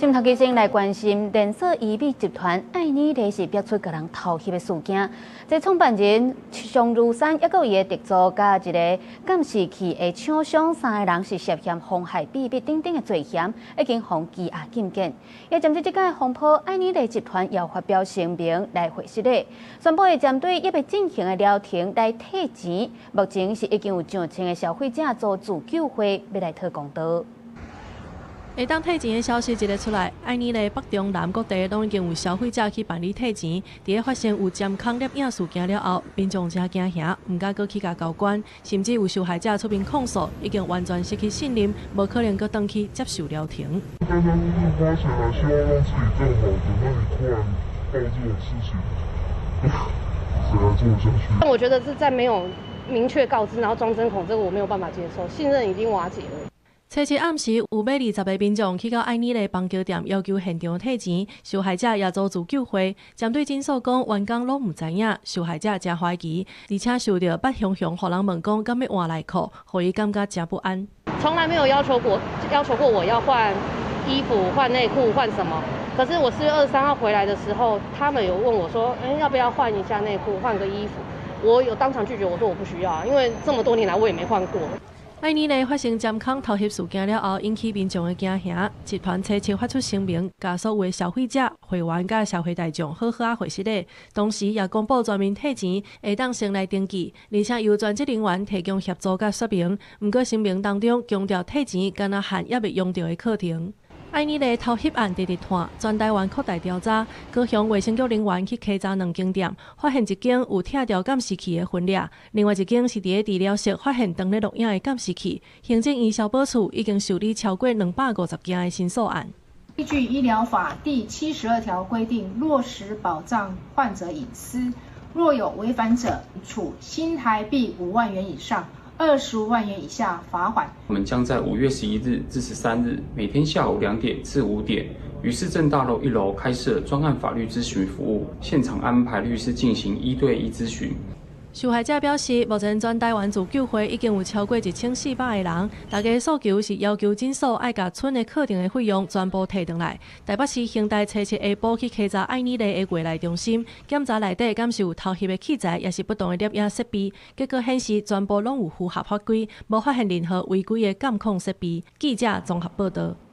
今頭記者來關心連鎖醫美集團愛妮麗是爆出個人偷翕的事件。這創辦人尚如山，抑個伊的特助，加一個監視器的廠商，3個人是涉嫌妨害秘密等等的罪嫌，已經被羈押禁見。也針對這個風波，愛妮麗集團要發表聲明來回釋咧，宣布會針對已被進行的療程來退錢。目前是已經有上千的消費者做自救會要來討公道。會當退錢的消息一日出來，愛妮麗北中南各地都已經有消費者去辦理退錢。在發生有檢控攝影事件了後，民眾真驚嚇，唔敢擱去甲交關，甚至有受害者出面控訴，已經完全失去信任，無可能擱回去接受療程。大家都是花錢來，希望讓自己更好的，那你突然報這種事情，誰來做得下去？但我覺得是在沒有明確告知，然後裝針孔，這個我沒有辦法接受，信任已經瓦解了。初七暗時，有約20個民眾去到愛妮麗邦橋店要求現場退錢，受害者也做自救會。針對真相講，員工攏唔知影，受害者真懷疑，而且受到北雄雄，互人問講敢要換內褲，互伊感覺真不安。從來沒有要求過我要換衣服、換內褲、換什麼。可是我4月23號回來的時候，他們有問我說，要不要換一下內褲、換個衣服？我有當場拒絕，我說我不需要，因為這麼多年來我也沒換過。愛妮麗發生檢控偷翕事件了後，引起民眾的驚嚇。集團初七發出聲明，甲所有的消費者、會員甲社會大眾好好回釋咧。同時也公布全面退錢，會當先來登記，而且由專職人員提供協助甲說明。不過聲明當中強調退錢敢若限也未用到的課程。愛妮麗偷翕案直直探，全台灣擴大調查。高雄衛生局人員去稽查2間店，發現一間有拆掉監視器的分裂，另外一間是佇個治療室發現當咧錄影的監視器。行政院消保處已經受理超過250件的申訴案。依據醫療法第72條規定，落實保障患者隱私，若有違反者，處新台幣5萬元以上25萬元以下罰款。我們將在5月11日至13日，每天下午2點至5點，於市政大樓1樓開設專案法律諮詢服務，現場安排律師進行1對1諮詢。受害者表示，目前全台灣自救會已經有超過1400個人，大家訴求是要求診所愛甲村的課程的費用全部退回來。台北市刑大初7下晡去稽查愛妮麗的月內中心，檢查內底敢是有偷翕的器材，也是不同的攝影設備。結果顯示，全部攏有符合法規，無發現任何違規的監控設備。記者綜合報道。